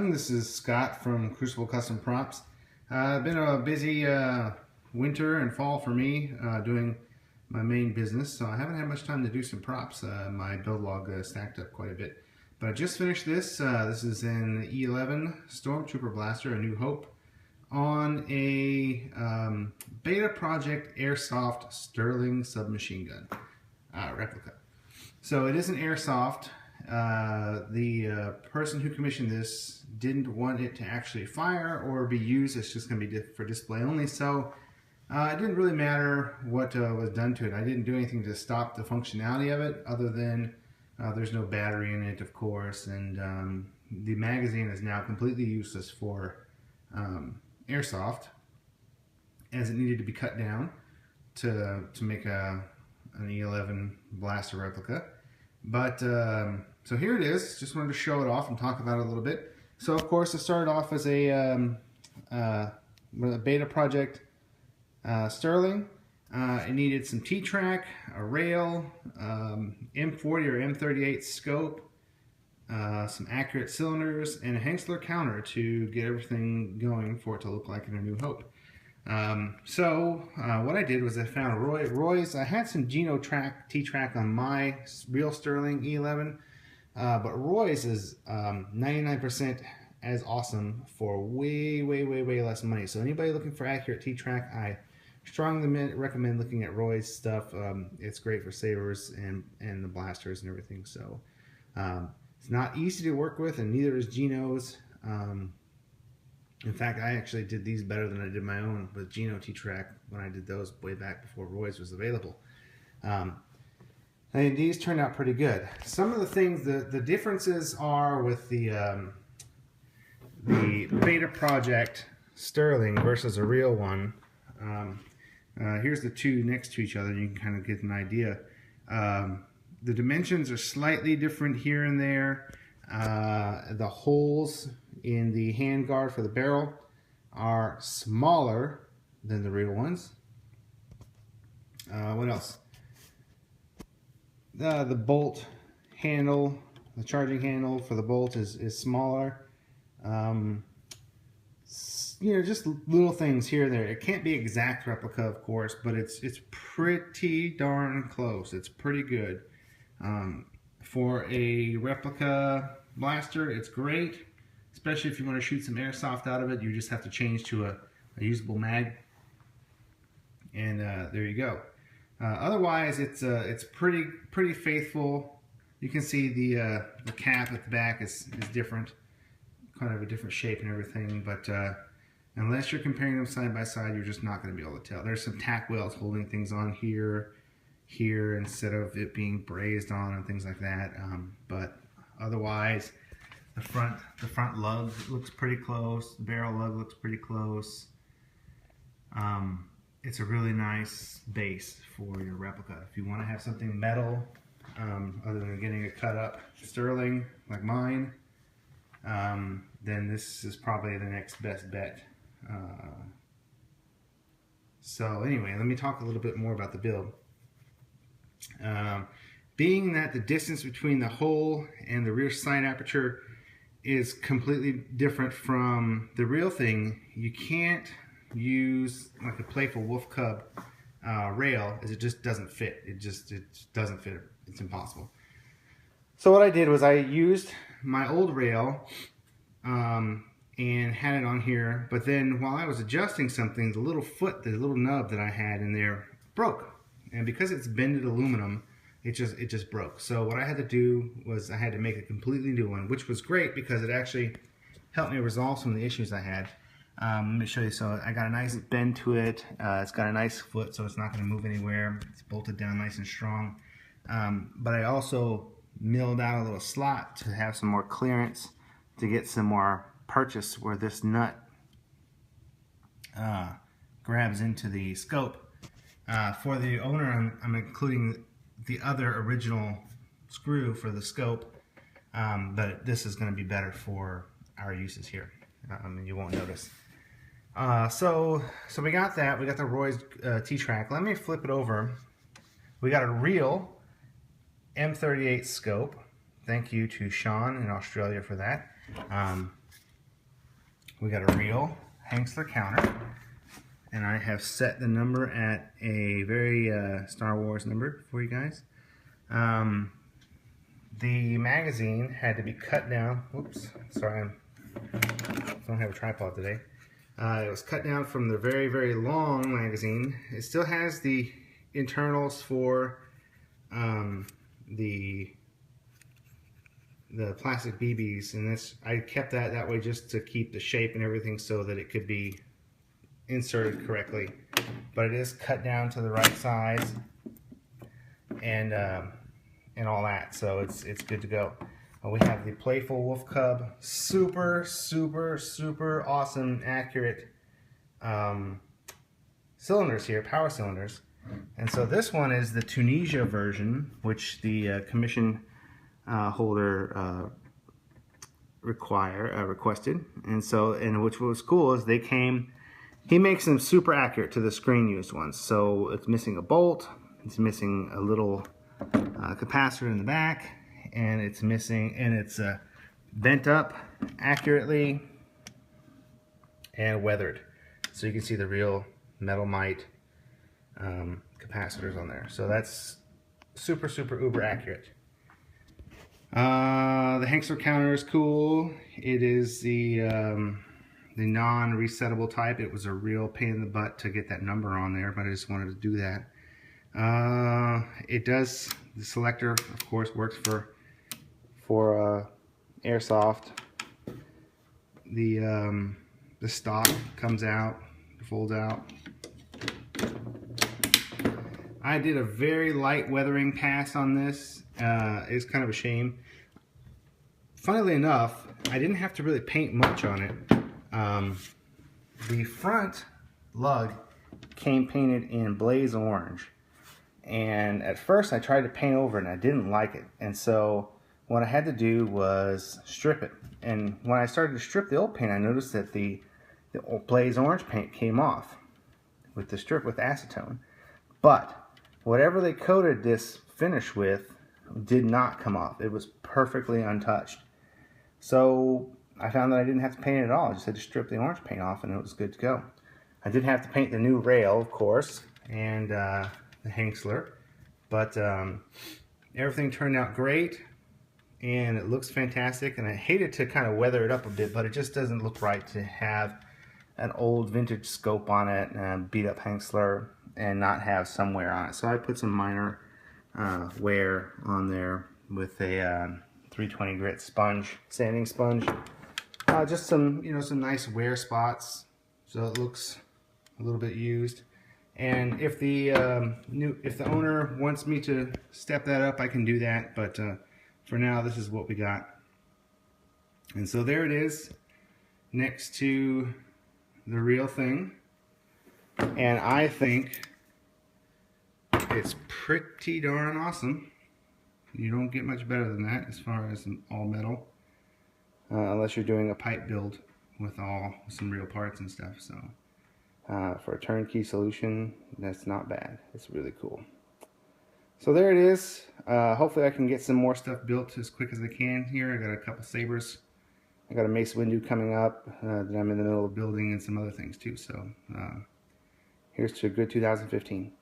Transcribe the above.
everyone, this is Scott from Crucible Custom Props. Been a busy winter and fall for me doing my main business, so I haven't had much time to do some props. My build log stacked up quite a bit. But I just finished this. This is an E11 Stormtrooper blaster, A New Hope, on a Beta Project Airsoft Sterling submachine gun replica. So it is an Airsoft. The person who commissioned this didn't want it to actually fire or be used. It's just going to be for display only. So it didn't really matter what was done to it. I didn't do anything to stop the functionality of it, other than there's no battery in it, of course, and the magazine is now completely useless for Airsoft, as it needed to be cut down to make an E11 blaster replica. But so here it is. Just wanted to show it off and talk about it a little bit. So of course it started off as a beta project Sterling. It needed some T-track, a rail, M40 or M38 scope, some accurate cylinders, and a Hengstler counter to get everything going for it to look like in A New Hope. So what I did was I found Roy's. I had some Geno T-track on my real Sterling E11, but Roy's is 99% as awesome for way less money. So anybody looking for accurate T-track, I strongly recommend looking at Roy's stuff. It's great for sabers and the blasters and everything. So it's not easy to work with, and neither is Geno's. In fact, I actually did these better than I did my own with Geno T-track when I did those way back before Roy's was available. And these turned out pretty good. Some of the things, the differences are with the Beta Project Sterling versus a real one. Here's the two next to each other, and you can kind of get an idea. The dimensions are slightly different here and there. The holes in the hand guard for the barrel are smaller than the real ones. What else? The bolt handle, the charging handle for the bolt is smaller. You know, just little things here and there. It can't be exact replica, of course, but it's pretty darn close. It's pretty good. For a replica blaster, it's great, especially if you want to shoot some airsoft out of it. You just have to change to a usable mag, and there you go. Otherwise, it's pretty faithful. You can see the cap at the back is different, kind of a different shape and everything. But unless you're comparing them side by side, you're just not going to be able to tell. There's some tack wells holding things on here instead of it being brazed on and things like that. But otherwise, the front lug looks pretty close. The barrel lug looks pretty close. It's a really nice base for your replica. If you want to have something metal, other than getting a cut up Sterling like mine, then this is probably the next best bet. So anyway, let me talk a little bit more about the build. Being that the distance between the hole and the rear sight aperture is completely different from the real thing, you can't use like a Playful Wolf Cub rail, as it just doesn't fit. It doesn't fit. It's impossible. So what I did was I used my old rail and had it on here, but then while I was adjusting something, the little nub that I had in there broke. And because it's bended aluminum, it just broke. So what I had to do was I had to make a completely new one, which was great because it actually helped me resolve some of the issues I had. Let me show you. So I got a nice bend to it. It's got a nice foot, so it's not going to move anywhere. It's bolted down nice and strong. But I also milled out a little slot to have some more clearance, to get some more purchase where this nut grabs into the scope. For the owner, I'm including the other original screw for the scope, but this is going to be better for our uses here. You won't notice. So we got that. We got the Roy's T-track. Let me flip it over. We got a real M38 scope. Thank you to Sean in Australia for that. we got a real Hengstler counter, and I have set the number at a very Star Wars number for you guys. The magazine had to be cut down. Oops, sorry, I don't have a tripod today. It was cut down from the very, very long magazine. It still has the internals for the plastic BBs, and this, I kept that way just to keep the shape and everything so that it could be inserted correctly. But it is cut down to the right size and all that, so it's good to go. We have the Playful Wolf Cub, super awesome, accurate cylinders here, power cylinders. And so this one is the Tunisia version, which the commission holder requested, and which was cool is he makes them super accurate to the screen used ones. So it's missing a bolt, it's missing a little capacitor in the back, and it's bent up accurately and weathered, so you can see the real metal mite capacitors on there. So that's super uber accurate. The Hengstler counter is cool. It is the non-resettable type. It was a real pain in the butt to get that number on there, but I just wanted to do that. The selector, of course, works for Airsoft. The stock comes out, folds out. I did a very light weathering pass on this. It's kind of a shame. Funnily enough, I didn't have to really paint much on it. The front lug came painted in blaze orange, and at first I tried to paint over it and I didn't like it, and so what I had to do was strip it. And when I started to strip the old paint, I noticed that the blaze orange paint came off with the strip with acetone, but whatever they coated this finish with did not come off. It was perfectly untouched. So I found that I didn't have to paint it at all. I just had to strip the orange paint off and it was good to go. I did have to paint the new rail, of course, and the Hengstler, but everything turned out great and it looks fantastic. And I hated to kind of weather it up a bit, but it just doesn't look right to have an old vintage scope on it and beat up Hengstler and not have some wear on it. So I put some minor wear on there with a 320 grit sponge, sanding sponge. Just some, some nice wear spots, so it looks a little bit used. And if the owner wants me to step that up, I can do that. But for now, this is what we got. And so there it is, next to the real thing. And I think it's pretty darn awesome. You don't get much better than that as far as an all metal, unless you're doing a pipe build with some real parts and stuff. So for a turnkey solution, that's not bad. It's really cool. So there it is. Hopefully I can get some more stuff built as quick as I can here. I got a couple sabers. I got a Mace Windu coming up that I'm in the middle of building, and some other things too. So here's to a good 2015.